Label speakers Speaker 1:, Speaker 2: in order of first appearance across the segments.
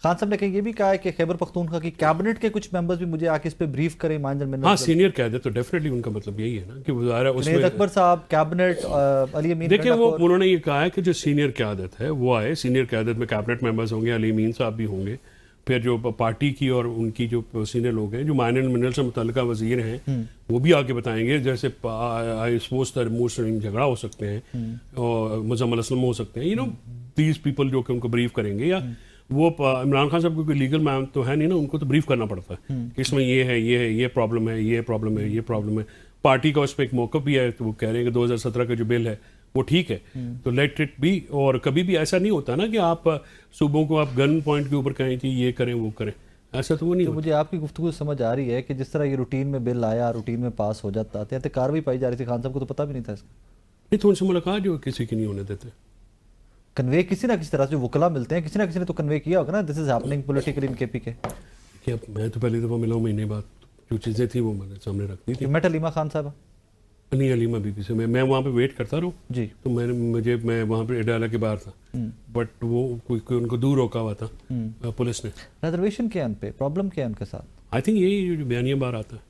Speaker 1: خان صاحب نے کہیں یہ بھی کہا ہے کہ خیبر پختونخوا کی کیبنٹ کے کچھ ممبرز بھی مجھے آ کے اس پہ بریف کریں مان جنرل.
Speaker 2: ہاں سینئر قیادت تو ڈیفینیٹلی ان کا مطلب یہی ہے نا کہ وزارہ اس میں
Speaker 1: اکبر صاحب کیبنٹ علی امین.
Speaker 2: دیکھیں وہ انہوں نے یہ کہا ہے کہ جو سینئر قیادت ہے وہ آئے, سینئر قیادت میں کیبنٹ ممبرز ہوں گے, علی امین صاحب بھی ہوں گے, پھر جو پارٹی کی اور ان کی جو سینئر لوگ ہیں جو مائن اینڈ منرل سے متعلقہ وزیر ہیں وہ بھی آگے بتائیں گے. جیسے جھگڑا ہو سکتے ہیں اور مزمل اسلم ہو سکتے ہیں, یو نو دیز پیپل جو کہ ان کو بریف کریں گے. یا وہ عمران خان صاحب کو کوئی لیگل میم تو ہے نہیں نا, ان کو تو بریف کرنا پڑتا ہے کہ اس میں یہ ہے, یہ ہے, یہ پرابلم ہے, یہ پرابلم ہے, یہ پرابلم ہے. پارٹی کا اس پہ ایک موقف بھی ہے, تو وہ کہہ رہے ہیں کہ 2017 کا جو بل ہے وہ ٹھیک ہے, تو لیٹ اٹ بی. اور کبھی بھی ایسا نہیں ہوتا نا کہ آپ صوبوں کو آپ گن پوائنٹ کے اوپر کہیں کہ یہ کریں وہ کریں, ایسا تو وہ نہیں.
Speaker 1: مجھے آپ کی گفتگو سمجھ آ رہی ہے کہ جس طرح یہ روٹین میں بل آیا, روٹین میں پاس ہو جاتا تھا, کاروائی پائی جا رہی تھی, خان صاحب کو تو پتہ بھی نہیں تھا اس کا.
Speaker 2: نہیں تو ان سے ملاقات جو کسی کی نہیں ہونے دیتے,
Speaker 1: کنوے کسی نہ کسی طرح سے وکلا ملتے ہیں, کسی نہ کسی نے تو کنوے کیا ہوگا نا دس از ہیپننگ پولیٹیکلی ان کے پی کے.
Speaker 2: میں تو پہلی دفعہ ملا ہوں مہینے بعد, جو چیزیں تھیں وہ میں نے سامنے رکھ دی تھی.
Speaker 1: میٹ علیمہ خان صاحب
Speaker 2: نہیں علیمہ بی بی سے میں وہاں پہ ویٹ کرتا رہا ہوں
Speaker 1: جی,
Speaker 2: تو میں وہاں پہ اڈالہ کے باہر تھا, بٹ وہ کوئی ان کو دور روکا ہوا تھا پولیس نے.
Speaker 1: ریزرویشن کیا ان پہ, پرابلم کیا ان کے ساتھ؟
Speaker 2: آئی تھنک یہی جو بیانیہ باہر آتا ہے.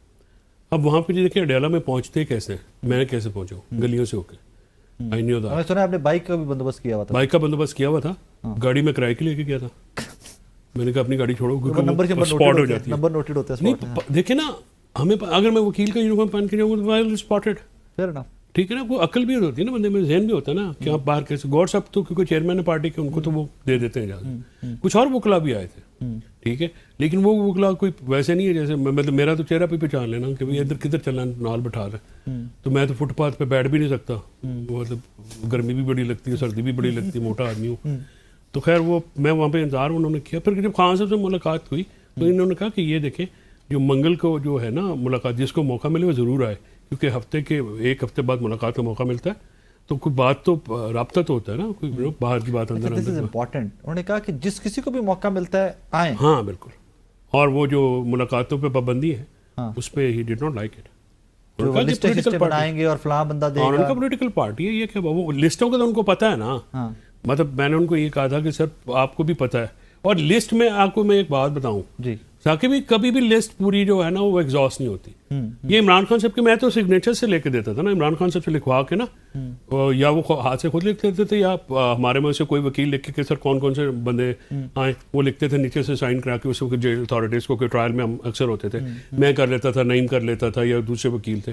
Speaker 2: اب وہاں پہ دیکھیں اڈالہ میں پہنچتے کیسے, میں کیسے پہنچا ہوں گلیوں سے ہو کے.
Speaker 1: میں نے سنا آپ نے بائک کا بھی بندوبست کیا ہوا تھا.
Speaker 2: بائک کا بندوبست کیا ہوا تھا, گاڑی میں کرائے کے لے کے گیا تھا. میں نے کہا اپنی گاڑی چھوڑو کیونکہ اسپاٹ ہو جاتی ہے,
Speaker 1: نمبر نوٹڈ ہوتا ہے.
Speaker 2: نہیں دیکھیں نا, ہمیں اگر میں وکیل کا یونیفارم پہن کے جاؤں تو اسپاٹڈ, ٹھیک ہے نا, وہ عقل بھی ہوتی ہے نا بندے میں, ذہن بھی ہوتا ہے نا کہ آپ باہر کیسے. گور صاحب تو کیونکہ چیئرمین ہے پارٹی کے, ان کو تو وہ دے دیتے ہیں اجازت. کچھ اور وکلا بھی آئے تھے, ٹھیک ہے, لیکن وہ وکلا کوئی ویسے نہیں ہے جیسے مطلب میرا تو چہرہ پہ پہچان لینا کہ بھائی ادھر کدھر چلنا نال بٹھا رہے. تو میں تو فٹ پاتھ پہ بیٹھ بھی نہیں سکتا, مطلب گرمی بھی بڑی لگتی ہے, سردی بھی بڑی لگتی ہے, موٹا آدمی ہوں. تو خیر وہ میں وہاں پہ انتظار انہوں نے کیا. پھر جب خان صاحب سے ملاقات ہوئی تو انہوں نے کہا کہ یہ دیکھیں جو منگل کو جو ہے نا ملاقات, جس کو موقع ملے وہ ضرور آئے, کیونکہ ہفتے کے ایک ہفتے بعد ملاقات کا موقع ملتا ہے, تو کوئی بات تو رابطہ تو ہوتا ہے نا, کوئی باہر کی بات اندر
Speaker 1: اندر. انہوں نے کہا کہ جس کسی کو بھی موقع ملتا ہے آئیں.
Speaker 2: ہاں بالکل. اور وہ جو ملاقاتوں پہ پابندی ہے اس پہ ہی ڈڈ ناٹ لائک اٹ.
Speaker 1: لسٹیں بنائیں گے اور فلاں بندہ دے گا,
Speaker 2: اور ان کا پولیٹیکل پارٹی ہے یہ, کہ وہ لسٹوں کا تو ان کو پتہ ہے نا. مطلب میں نے ان کو یہ کہا تھا کہ سر آپ کو بھی پتہ ہے, اور لسٹ میں آپ کو میں ایک بات بتاؤں
Speaker 1: جی,
Speaker 2: تاکہ بھی کبھی بھی لسٹ پوری جو ہے نا وہ ایگزاسٹ نہیں ہوتی. یہ عمران خان صاحب کے میں تو سگنیچر سے لے کے دیتا تھا نا, عمران خان صاحب سے لکھوا کے نا, یا وہ ہاتھ سے خود لکھ دیتے تھے, یا ہمارے میں سے کوئی وکیل لکھ کے کہ سر کون کون سے بندے آئیں, وہ لکھتے تھے نیچے سے سائن کرا کے. اس وقت جیل اتھارٹیز کو ٹرائل میں ہم اکثر ہوتے تھے, میں کر لیتا تھا, نعیم کر لیتا تھا, یا دوسرے وکیل تھے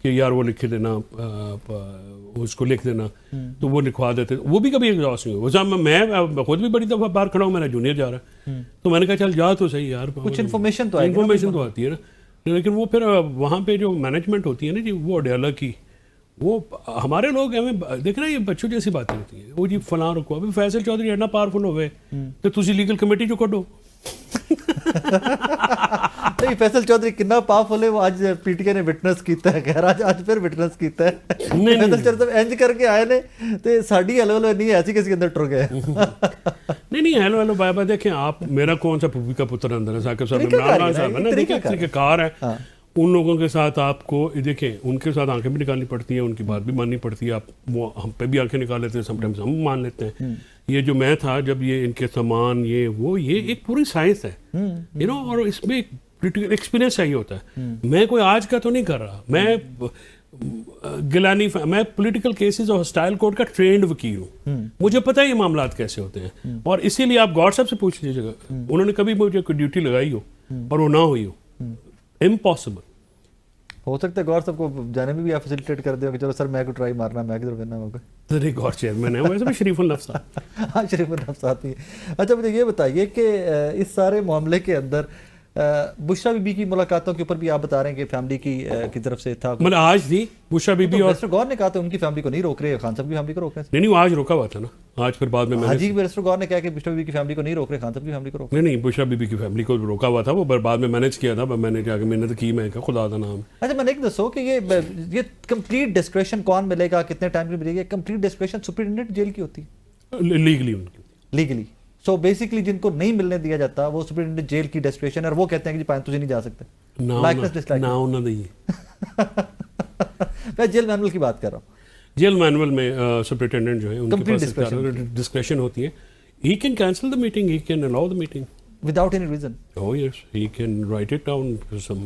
Speaker 2: کہ یار وہ لکھ دینا, اس کو لکھ دینا, تو وہ لکھوا دیتے. وہ بھی کبھی ایگزاسٹ نہیں ہوا. میں خود بھی بڑی دفعہ باہر کھڑا ہوں, میرا جونیئر جا رہا ہے, تو میں نے کہا چل جا تو صحیح یار,
Speaker 1: کچھ انفارمیشن
Speaker 2: تو آتی ہے نا. لیکن وہ پھر وہاں پہ جو مینجمنٹ ہوتی ہے نا جی, وہ اڈیالہ کی, وہ ہمارے لوگ ہمیں دیکھنا یہ بچوں جیسی باتیں ہوتی ہیں. وہ جی فلاں رکھو, ابھی فیصل چودھری ایڈنا پاورفل ہوئے تو تسی لیگل کمیٹی جو کڈو.
Speaker 1: نہیں فیصل چودھری کتنا پاورفل ہے وہ آج پی ٹی آئی نے وٹنس کیتا ہے, خیر آج پھر وٹنس کیتا ہے. فیصل چودھری انج کر کے آئے نے تے ساڈی ہلو ہلو نہیں ایسی کسی کے اندر ٹر گئے.
Speaker 2: نہیں ہیلو ہیلو بائے بائے. دیکھیں آپ, میرا کون سا پھوپھی کا پتر اندر ہے, ثاقب صاحب عمران خان صاحب ہے نا, دیکھیں طریقہ کار ہے. ان لوگوں کے ساتھ آپ کو دیکھیں, ان کے ساتھ آنکھیں بھی نکالنی پڑتی ہیں, ان کی بات بھی ماننی پڑتی ہے. آپ وہ ہم پہ بھی آنکھیں نکال لیتے ہیں, سم ٹائمز ہم مان لیتے ہیں. یہ جو میں تھا جب یہ ان کے سامان یہ ایک پوری سائنس ہے, یو نو, اور اس میں ایک ایکسپیرینس چاہیے ہوتا ہے. میں کوئی آج کا تو نہیں کر رہا, میں گیلانی, میں پولیٹیکل کیسز اور ہسٹائل کورٹ کا ٹرینڈ وکیل ہوں, مجھے پتہ ہے یہ معاملات کیسے ہوتے ہیں. اور اسی لیے آپ گوڈ صاحب سے پوچھ لیجیے گا, انہوں نے کبھی مجھے کوئی ڈیوٹی لگائی ہو اور وہ نہ ہوئی ہو, امپاسبل.
Speaker 1: ہو سکتا ہے گور صاحب کو جانے میں بھی آپ فیسیلیٹیٹ کر دیں کہ چلو سر میں کو ٹرائی مارنا, میں کدھر کرنا ہوگا.
Speaker 2: ارے گور چیئرمین ہے, ویسے بھی شریف النفس.
Speaker 1: ہاں شریف النفس آتی ہے. اچھا مجھے یہ بتائیے کہ اس سارے معاملے کے اندر بشرا بی بی کی ملاقاتوں کے اوپر بھی آپ بتا رہے ہیں کہ فیملی کی طرف سے تھا,
Speaker 2: مطلب آج تھی بشرا بی بی, اور
Speaker 1: بیرسٹر گور نے کہا تھا ان کی فیملی کو نہیں روک رہے, خان صاحب کی فیملی کو روک رہے ہیں.
Speaker 2: نہیں وہ آج روکا ہوا تھا نا, آج پھر بعد میں
Speaker 1: حاجی بیرسٹر گور نے کہا کہ بشرا بی بی کی فیملی کو نہیں روک رہے, خان صاحب کی فیملی کو روک رہے.
Speaker 2: نہیں بشرا بی بی کی فیملی کو روکا ہوا تھا, وہ بعد میں مینیج کیا تھا, میں نے جا کے محنت کی, میں کہا خدا کا نام.
Speaker 1: اچھا میں نے ایک دسو کہ یہ کمپلیٹ ڈسکریشن کون ملے گا, کتنے ٹائم کی ملے گی؟ کمپلیٹ ڈسکریشن سپرنٹینڈنٹ جیل کی ہوتی ہے لیگلی. سو بیسکلی جن کو نہیں ملنے دیا جاتا وہ سپرنٹینڈنٹ جیل کی ڈسکریشن, اور وہ کہتے ہیں کہ جی پائن تجھے نہیں جا سکتے. میں جیل مینول کی بات کر رہا ہوں.
Speaker 2: جیل مینول میں سپرنٹینڈنٹ جو ہے ان کے پاس ڈسکریشن ہوتی ہے. He can cancel the meeting, he can allow the meeting.
Speaker 1: Without any reason?
Speaker 2: Oh yes, he can write it down, some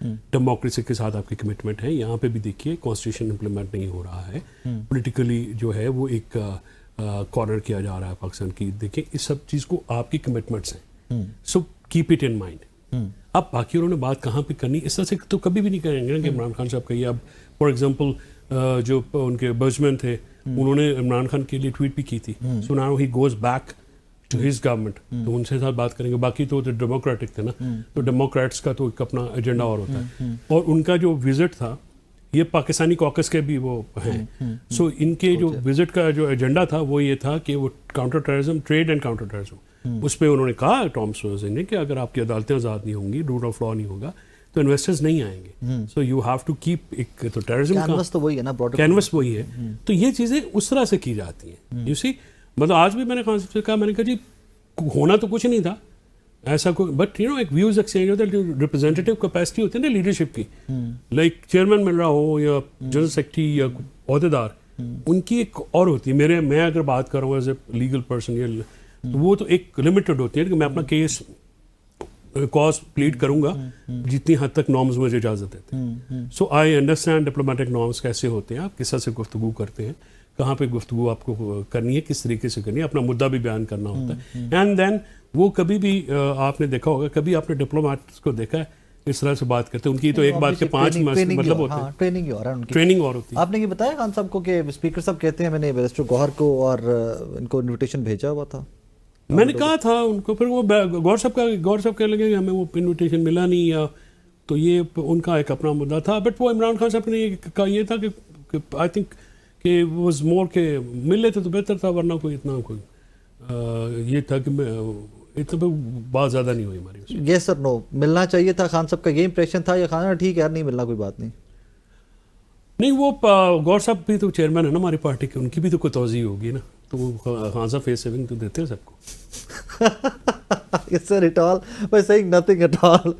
Speaker 2: democracy کے ساتھ آپ کی کمٹمنٹ ہے. یہاں پہ بھی دیکھیے کانسٹیٹیوشن امپلیمنٹ نہیں ہو رہا ہے, پولیٹیکلی جو ہے وہ ایک کارنر کیا جا رہا ہے پاکستان کی. دیکھیں اس سب چیز کو آپ کی کمٹمنٹس ہیں, so keep it in mind. اب باقی انہوں نے بات کہاں پہ کرنی, اس طرح سے تو کبھی بھی نہیں کریں گے کہ عمران خان صاحب کہیے. اب فار ایگزامپل جو ان کے بزمین تھے انہوں نے عمران خان کے لیے ٹویٹ بھی کی تھی, so now he goes back to his government, تو ان سے ساتھ بات کریں گے. باقی تو ڈیموکریٹک تھے نا, تو ڈیموکریٹس کا تو ایک اپنا ایجنڈا اور ہوتا ہے. اور ان کا جو وزٹ تھا یہ پاکستانی کوکس کے بھی وہ ہیں, سو ان کے جو وزٹ کا جو ایجنڈا تھا وہ یہ تھا کہ وہ counter terrorism, trade and counter terrorism, اس پہ انہوں نے کہا ٹامس روزن نے کہ اگر آپ کی عدالتیں آزاد نہیں ہوں گی, رول آف لا نہیں ہوگا, تو انویسٹرز نہیں آئیں گے. So you have to keep, ایک تو ٹیررزم کا کینوس وہی ہے, تو یہ چیزیں اس طرح سے کی جاتی ہیں. یو سی, مطلب آج بھی میں نے خان صاحب سے کہا, میں نے کہا جی ہونا تو کچھ نہیں تھا ایسا کوئی, بٹ یو نو ایک ویوز ایکسچینج ہوتا ہے, جو ریپرزینٹیو کیپیسٹی ہوتی ہے نا لیڈرشپ کی, لائک چیئرمین مل رہا ہو یا جنرل سیکرٹری یا عہدیدار, ان کی ایک اور ہوتی ہے. میں اگر بات کر رہا ہوں ایز اے لیگل پرسن, تو وہ تو ایک لمیٹڈ ہوتی ہے کہ میں اپنا کیس کاز پلیڈ کروں گا جتنی حد تک نارمز مجھے اجازت دیتے ہیں. سو آئی انڈرسٹینڈ ڈپلومیٹک نارمز کیسے ہوتے ہیں, آپ کس طرح سے گفتگو کرتے ہیں, کہاں پہ گفتگو آپ کو کرنی ہے, کس طریقے سے کرنی ہے, اپنا مدعا بھی بیان کرنا ہوتا ہے. اینڈ دین وہ کبھی بھی آپ نے دیکھا ہوگا, کبھی آپ نے ڈپلومیٹس کو دیکھا ہے اس طرح سے بات کرتے ہیں, ان کی تو ایک بات کے 5 مطلب ہوتے ہیں, ٹریننگ اور ہوتی ہے.
Speaker 1: آپ نے یہ بتایا خان صاحب کو کہ اسپیکر صاحب کہتے ہیں میں نے بیرسٹر گوہر کو اور ان کو انویٹیشن بھیجا ہوا تھا,
Speaker 2: میں نے کہا تھا ان کو, پھر وہ گور صاحب کہنے لگے کہ ہمیں وہ انویٹیشن ملا نہیں, یا تو یہ ان کا ایک اپنا مدعا تھا. بٹ وہ عمران خان صاحب نے کہا یہ تھا کہ آئی تھنک کہ واز مور کہ مل لیتے تو بہتر تھا, ورنہ کوئی اتنا کوئی یہ تھا کہ اتنا بات زیادہ نہیں ہوئی ہماری.
Speaker 1: یس سر نو, ملنا چاہیے تھا, خان صاحب کا یہ امپریشن تھا, یا خان ٹھیک ہے یار نہیں ملنا کوئی بات نہیں.
Speaker 2: نہیں, وہ گور صاحب بھی تو چیئرمین ہے نا ہماری پارٹی کے, ان کی بھی تو کوئی توضیع ہوگی نا, تو وہ خان صاحب فیس سیونگ تو دیتے ہیں سب کو.
Speaker 1: Yes sir, at all, by saying nothing at all.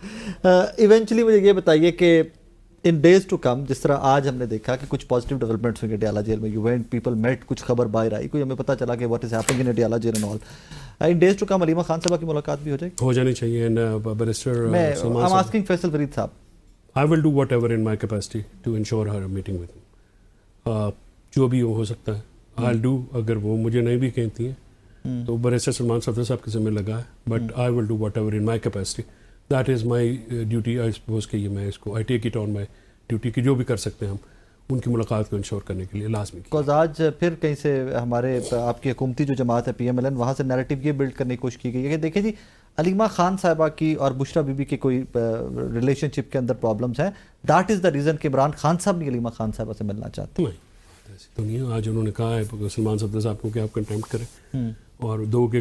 Speaker 1: Eventually مجھے یہ بتائیے کہ ان ڈیز ٹو کم, جس طرح آج ہم نے دیکھا کہ کچھ پازیٹیو ڈیولپمنٹس ہوئے ڈیالہ جیل میں, یو وینٹ پیپل میٹ, کچھ خبر باہر آئی, کوئی ہمیں پتہ چلا کہ what is happening in Adiala jail and all. In days to come Aleema Khan صاحبہ کی ملاقات بھی ہو جانی چاہیے. I'm asking فیصل فرید صاحب.
Speaker 2: I will do whatever in my capacity to ensure her meeting with him. جو بھی ہو سکتا ہے I'll do. اگر وہ مجھے نہیں بھی کہتی ہیں تو بیرسٹر سلمان صفدر صاحب کے ذمہ لگا ہے, but I will do whatever in my capacity. That is my duty, I suppose کہ یہ میں اس کو I take it on my duty کہ جو بھی کر سکتے ہیں ہم ان کی ملاقات کو انشور کرنے کے لیے لازمی.
Speaker 1: بیکاز آج پھر کہیں سے ہمارے آپ کی حکومتی جو جماعت ہے PMLN, وہاں سے نیریٹو یہ بلڈ کرنے کی کوشش کی گئی ہے کہ دیکھیں جی علیمہ خان صاحبہ کی اور بشرا بی بی کے کوئی ریلیشن شپ کے اندر پرابلمس ہیں, دیٹ از دا ریزن کہ عمران خان صاحب نہیں علیمہ خان صاحبہ سے ملنا چاہتے ہیں.
Speaker 2: ایسی تو نہیں ہے. آج انہوں نے کہا ہے سلمان صفدر صاحب کو کہ آپ کنٹیمپٹ کریں, اور دو کے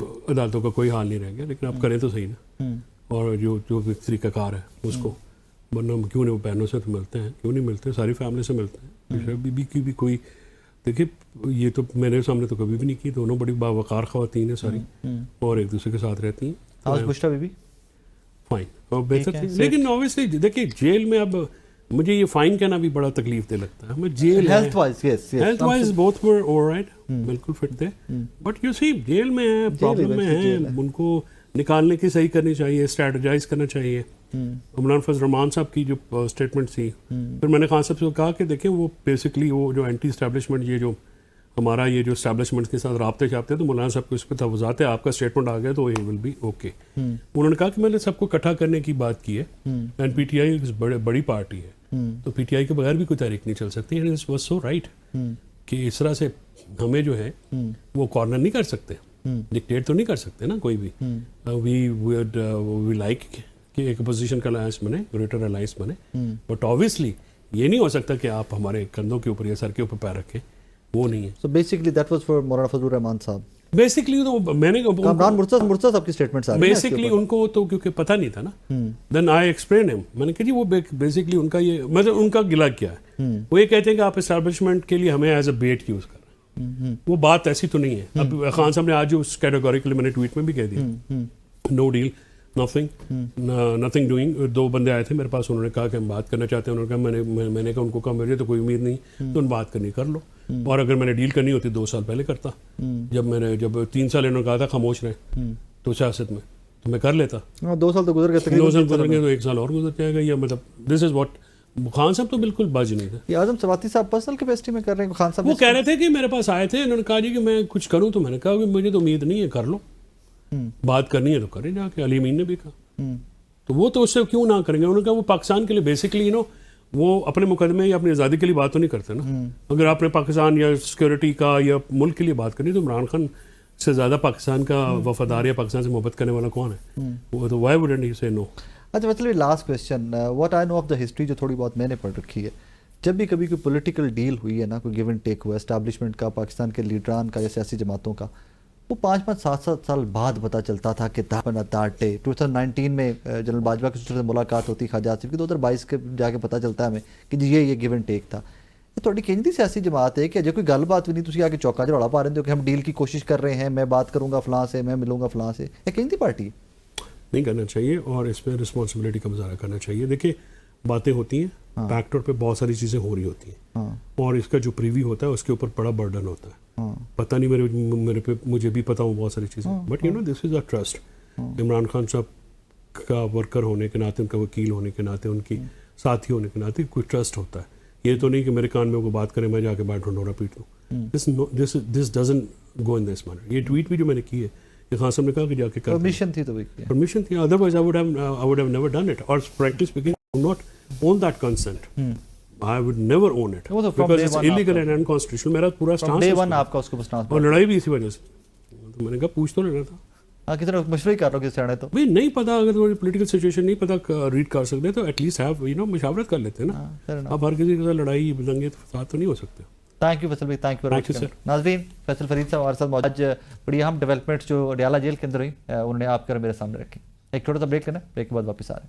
Speaker 2: عدالتوں کا کوئی حال نہیں رہ گیا, لیکن آپ کریں تو صحیح نا, اور جو بھی طریقہ کار ہے اس کو, ورنہ کیوں نہیں, وہ بہنوں سے تو ملتے ہیں, کیوں نہیں ملتے, ساری فیملی سے ملتے ہیں. بشرا بی بی کی بھی کوئی, دیکھیے یہ تو میں نے سامنے تو کبھی بھی نہیں کی, دونوں بڑی باوقار خواتین ہیں ساری, اور ایک دوسرے کے ساتھ رہتی ہیں.
Speaker 1: بشرا بی بی
Speaker 2: فائن اور بہتر تھی, لیکن اوبیسلی دیکھیے جیل میں اب مجھے یہ فائن کہنا بھی بڑا تکلیف دہ لگتا ہے. میں جیل
Speaker 1: ہیلتھ وائز
Speaker 2: بوتھ ور آلرائٹ, بالکل فٹ تھے, بٹ یو سی جیل میں ہیں, پرابلم میں ہیں, ان کو نکالنے کی صحیح کرنی چاہیے, اسٹریٹجائز کرنا چاہیے. عمران فضل رحمان صاحب کی جو اسٹیٹمنٹ تھی, پھر میں نے خان صاحب سے کہا کہ دیکھیں وہ بیسکلی وہ جو اینٹی اسٹیبلشمنٹ, یہ جو ہمارا یہ جو اسٹیبلشمنٹ کے ساتھ رابطے چاپتے تو مولانا صاحب کو اس پہ تفوضات ہے, آپ کا اسٹیٹمنٹ آ گیا تو ہی ول بی اوکے. انہوں نے کہا کہ میں نے سب کو اکٹھا کرنے کی بات کی ہے, اینڈ پی ٹی آئی بڑی پارٹی ہے, تو پی ٹی آئی کے بغیر بھی کوئی تحریک نہیں چل سکتی. And it was so right کہ اس طرح سے ہمیں جو ہے وہ کارنر نہیں کر سکتے, ڈکٹیٹ تو نہیں کر سکتے نا کوئی بھی. وی لائک کہ ایک اپوزیشن کا الائنس بنے, گریٹر الائنس بنے, بٹ obviously یہ نہیں ہو سکتا کہ آپ ہمارے کندھوں کے اوپر یا سر کے اوپر پیر رکھیں, وہ نہیں ہے.
Speaker 1: So basically that was for مولانا فضل الرحمان صاحب.
Speaker 2: بیسکلی تو میں نے
Speaker 1: عمران مرتضیٰ صاحب کی اسٹیٹمنٹس آ رہی ہیں
Speaker 2: بیسکلی ان کو تو کیونکہ پتہ نہیں تھا نا, دین آئی ایکسپلین ہم, میں نے کہا جی وہ بیسکلی ان کا یہ مطلب ان کا گلا کیا ہے, وہ یہ کہتے ہیں کہ آپ اسٹیبلشمنٹ کے لیے ہمیں ایز اے بیٹ یوز کر رہے ہیں. وہ بات ایسی تو نہیں ہے. اب خان صاحب نے آج جو کیٹیگوریکلی میں نے ٹویٹ میں بھی کہہ دیا, نو ڈیل, نتھنگ ڈوئنگ. دو بندے آئے تھے میرے پاس, انہوں نے کہا کہ ہم بات کرنا چاہتے ہیں. انہوں نے کہا میں نے کہا ان کو کہا مجھے تو کوئی امید نہیں, تو ان بات کرنی کر لو, اور اگر میں نے ڈیل کرنی ہوتی 2 سال پہلے کرتا. جب 3 سال انہوں نے کہا تھا خاموش رہیں تو سیاست میں, تو میں کر لیتا.
Speaker 1: 2 سال تو گزر گئے,
Speaker 2: 2 سال گزر گئے تو 1 سال اور گزر جائے گا. یا مطلب دس از واٹ خان صاحب تو بالکل باز نہیں تھے.
Speaker 1: یہ اعظم سواتی صاحب پرسنل کیپیسٹی میں کر رہے ہیں. خان صاحب
Speaker 2: وہ کہہ رہے تھے کہ میرے پاس آئے تھے, انہوں نے کہا جی کہ میں کچھ کروں, تو میں نے کہا کہ مجھے تو امید نہیں ہے, کر لو, بات کرنی ہے تو کریں جا کے. علی امین نے بھی کہا, تو وہ تو اس سے کیوں نہ کریں گے. انہوں نے کہا وہ پاکستان کے لیے بیسکلی وہ اپنے مقدمے یا اپنی آزادی کے لیے بات تو نہیں کرتے نا. اگر آپ نے پاکستان یا سیکورٹی کا یا ملک کے لیے بات کرنی تو عمران خان سے زیادہ پاکستان کا وفادار یا پاکستان سے محبت کرنے والا کون ہے؟ وہ تو وائی وڈنٹ ہی سے نو.
Speaker 1: اچھا مطلب last question, what I know of the history, جو تھوڑی بہت میں نے پڑھ رکھی ہے, جب بھی کبھی کوئی پولیٹیکل ڈیل ہوئی ہے نا, کوئی گیو اینڈ ٹیک ہوا اسٹیبلشمنٹ کا, پاکستان کے لیڈران کا یا سیاسی جماعتوں کا, وہ 5-5 7-7 سال بعد پتہ چلتا تھا کہ داٹے 2019 میں جنرل باجوہ کی سے ملاقات ہوتی خواجہ آصف کی, 2022 کے جا کے پتہ چلتا ہے ہمیں کہ جی یہ گیو اینڈ ٹیک تھا. یہ تھوڑی کہندی سیاسی جماعت ہے کہ اجے کوئی گل بات بھی نہیں, تھی آ کے چوکا جڑا پا رہے ہو کہ ہم ڈیل کی کوشش کر رہے ہیں, میں بات کروں گا فلاں سے, میں ملوں گا فلاں سے. یہ کہندی پارٹی ہے,
Speaker 2: نہیں کرنا چاہیے اور اس میں رسپانسبلٹی کا مظاہرہ کرنا چاہیے. دیکھیں باتیں ہوتی ہیں, بیک ڈور پہ بہت ساری چیزیں ہو رہی ہوتی ہیں, اور اس کا جو پریوی ہوتا ہے اس کے اوپر بڑا برڈن ہوتا ہے. پتہ نہیں میرے پہ, مجھے بھی پتا ہوں بہت ساری چیزیں, but you know this is a trust. Imran Khan صاحب کا ورکر ہونے کے ناطے, ان کا وکیل ہونے کے ناطے, ان کی ساتھی ہونے کے ناطے کوئی ٹرسٹ ہوتا ہے. یہ تو نہیں کہ میرے کان میں وہ بات کرے میں جا کے بیٹھ ڈھنڈورا پیٹ لوں. This doesn't go in this manner. یہ ٹویٹ بھی جو میں نے کی ہے, یہ خان صاحب نے کہا کہ جا کے
Speaker 1: پرمیشن تھی, تو
Speaker 2: پرمیشن تھی, otherwise I would have never done it. اور frankly speaking, I would not own that consent. I would never own it because it's illegal and unconstitutional. میرا پورا
Speaker 1: اسٹانس ہے آپ کا اس کو بسنا,
Speaker 2: اور لڑائی بھی اسی وجہ سے. تو میں نے کہا پوچھ تو لینا تھا.
Speaker 1: ہاں کسی طرح مشورہ کر رہا ہوں, کس طرح تو
Speaker 2: بھائی نہیں پتا, اگر تمہیں پولیٹیکل سچویشن نہیں پتا ریڈ کر سکتے تو at least have you know مشاورت کر لیتے ہیں نا. اب ہر کسی کے ساتھ لڑائی دنگے فساد تو نہیں ہو سکتے.
Speaker 1: تھینک یو فیصل بھائی, تھینک یو سر. ناظرین, فیصل فرید صاحب ہمارے ساتھ موجود. آج بڑی اہم ڈیولپمنٹ جو ڈیالہ جیل کے اندر ہوئی, انہوں نے آپ کر میرے سامنے رکھی. ایک چھوٹا سا بریک لینا, بریک کے بعد واپس آ رہے ہیں.